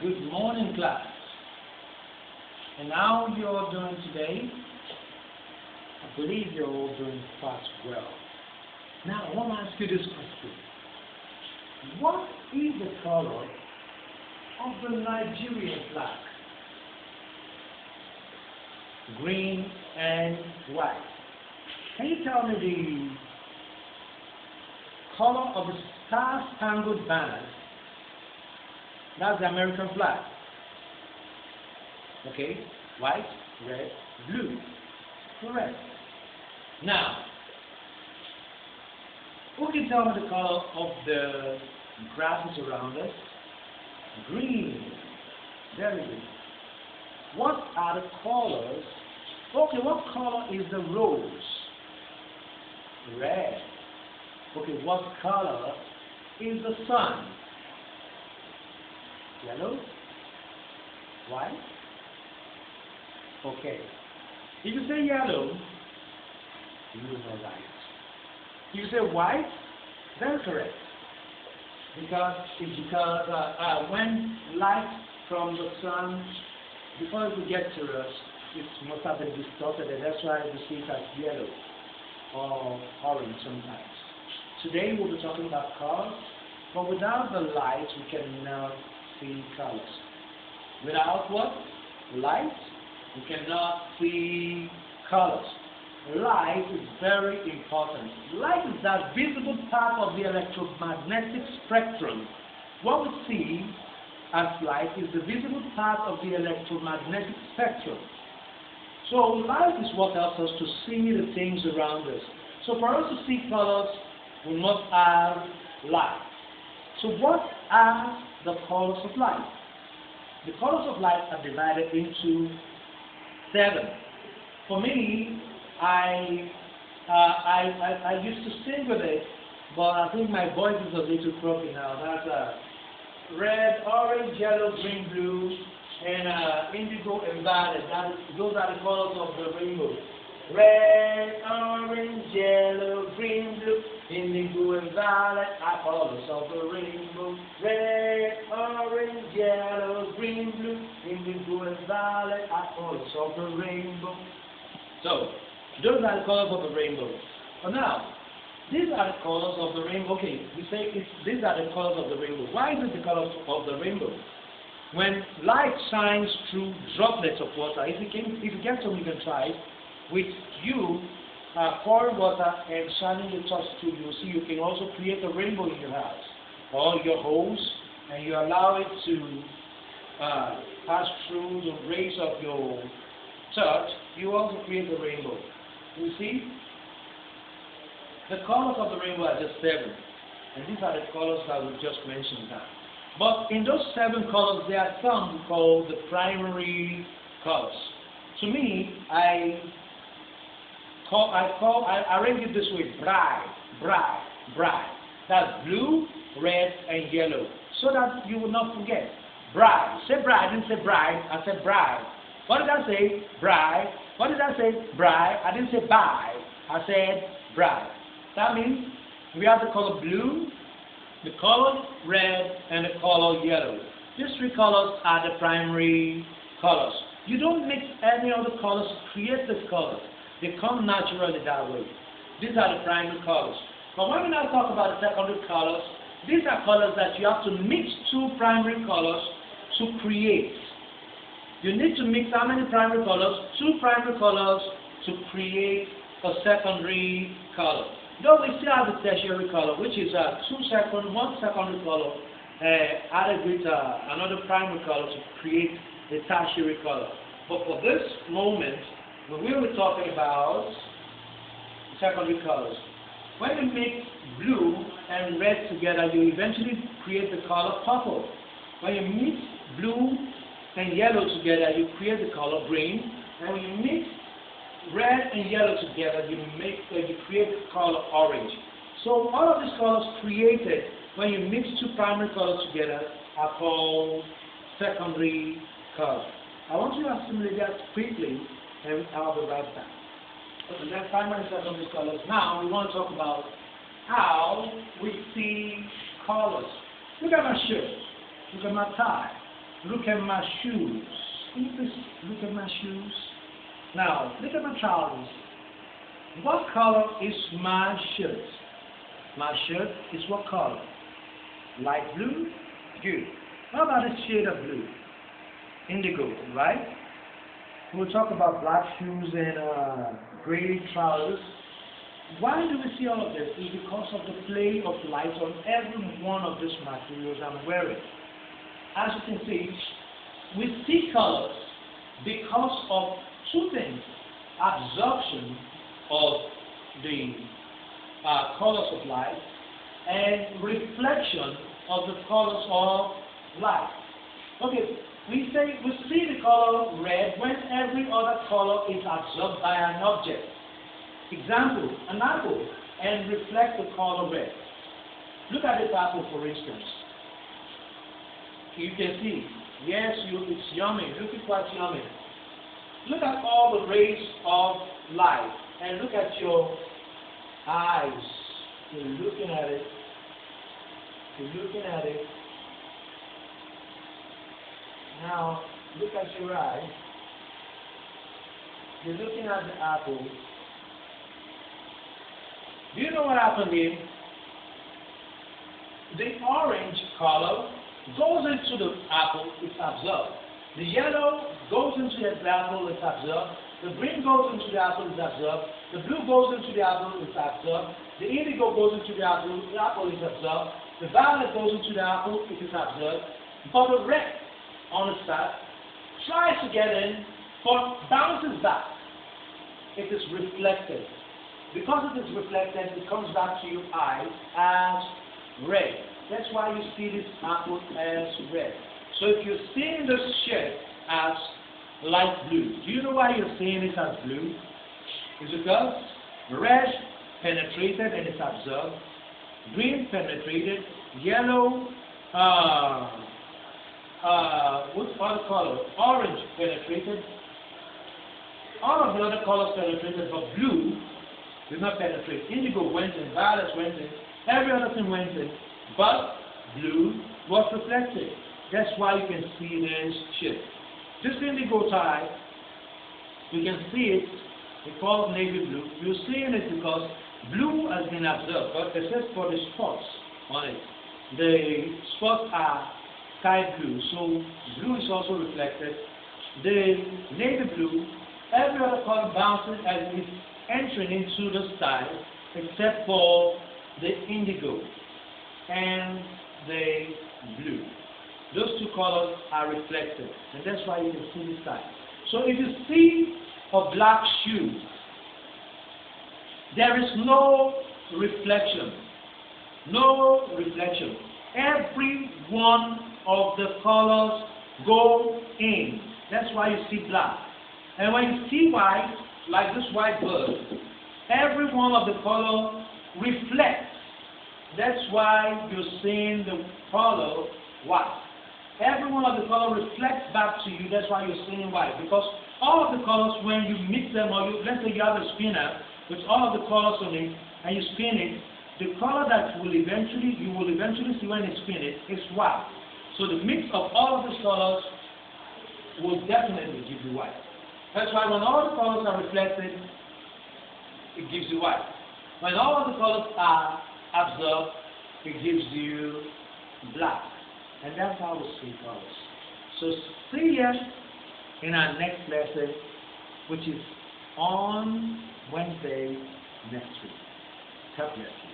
Good morning, class. And how you're all doing today? I believe you're all doing quite well. Now, I want to ask you this question. What is the color of the Nigerian flag? Green and white. Can you tell me the color of the Star-Spangled Banner? That's the American flag. Okay, white, red, blue. Correct. Now, who can tell me the color of the grasses around us? Green. Very good. What are the colors? Okay, what color is the rose? Red. Okay, what color is the sun? Yellow? White? Okay. If you say yellow, you are right. If you say white, very correct. Because when light from the sun, before it will get to us, it must have been distorted, and that's why we see it as yellow or orange sometimes. Today we'll be talking about colors, but without the light, we cannot see colors. Without what? Light, we cannot see colors. Light is very important. Light is that visible part of the electromagnetic spectrum. What we see as light is the visible part of the electromagnetic spectrum. So light is what helps us to see the things around us. So for us to see colors, we must have light. So what are the colors of light? The colors of light are divided into 7. For me, I used to sing with it, but I think my voice is a little croaky now. That's red, orange, yellow, green, blue, and indigo and violet. Those are the colors of the rainbow. Red, orange, yellow, green, blue, indigo and violet are colors of the rainbow. Red, orange, yellow, green, blue, indigo and violet are colors of the rainbow. So, those are the colors of the rainbow. So now, these are the colors of the rainbow. Okay, we say these are the colors of the rainbow. Why is it the colors of the rainbow? When light shines through droplets of water, if you get some, you can try it. With you pouring water and shining the touch through, you see you can also create a rainbow in your house or your hose, and you allow it to pass through the rays of your touch. You also create a rainbow. You see, the colors of the rainbow are just 7, and these are the colors that we just mentioned now. But in those 7 colors, there are some we call the primary colors. To me, I arrange it this way: bright, bright, bright. That's blue, red, and yellow, so that you will not forget. Bright. Say bright. I didn't say bright. I said bright. What did I say? Bright. What did I say? Bright. I didn't say by. I said bright. That means we have the color blue, the color red, and the color yellow. These 3 colors are the primary colors. You don't mix any other colors to create these colors. They come naturally that way. These are the primary colors. But when we now talk about the secondary colors, these are colors that you have to mix 2 primary colors to create. You need to mix how many primary colors? 2 primary colors to create a secondary color. Though we still have the tertiary color, which is 1 secondary color added with another primary color to create the tertiary color. But for this moment, we will be talking about secondary colors. When you mix blue and red together, you eventually create the color purple. When you mix blue and yellow together, you create the color green. And when you mix red and yellow together, you create the color orange. So all of these colors created when you mix 2 primary colors together are called secondary colors. I want you to assimilate that quickly, and I'll be right back. Okay, that's primary and secondary colors. Now we want to talk about how we see colors. Look at my shirt. Look at my tie. Look at my shoes. Can you please look at my shoes? Now, look at my trousers. What color is my shirt? My shirt is what color? Light blue? Good. How about a shade of blue? Indigo, right? We'll talk about black shoes and gray trousers. Why do we see all of this? It's because of the play of light on every one of these materials I'm wearing. As you can see, we see colors because of two things: absorption of the colors of light and reflection of the colors of light. Okay, we see the color red when every other color is absorbed by an object. Example, an apple and reflect the color red. Look at this apple, for instance. You can see, yes, it's yummy, looking quite yummy. Look at all the rays of light and look at your eyes. You're looking at it. You're looking at it. Now, look at your eye. You're looking at the apple. Do you know what happened here? The orange color goes into the apple, it's absorbed. The yellow goes into the apple, it's absorbed. The green goes into the apple, it's absorbed. The blue goes into the apple, it's absorbed. The indigo goes into the apple is absorbed. The violet goes into the apple, it is absorbed. But the red on the side tries to get in, but bounces back. It is reflected. Because it is reflected, it comes back to your eyes as red. That's why you see this apple as red. So if you're seeing this shirt as light blue, do you know why you're seeing it as blue? It's because red penetrated and it's absorbed, green penetrated, yellow, what's other color? Orange penetrated. All of the other colors penetrated, but blue did not penetrate. Indigo went in, violet went in, every other thing went in, but blue was reflected. That's why you can see this shift. This indigo tie, you can see it, it's called navy blue. You're seeing it because blue has been absorbed, but except for the spots on it. The spots are sky blue, so blue is also reflected. The navy blue, every other color bounces as it's entering into the sky, except for the indigo and the blue. Those two colors are reflected, and that's why you can see the sky. So if you see a black shoe, there is no reflection. No reflection. Every one of the colors go in. That's why you see black. And when you see white, like this white bird, every one of the colors reflects. That's why you're seeing the color white. Every one of the colors reflects back to you. That's why you're seeing white. Because all of the colors, when you mix them, or let's say you have a spinner with all of the colors on it, and you spin it, the color that you will eventually see when you spin it is white. So the mix of all of these colors will definitely give you white. That's why when all the colors are reflected, it gives you white. When all of the colors are absorbed, it gives you black. And that's how we see colors. So see you in our next lesson, which is on Wednesday next week. God bless you.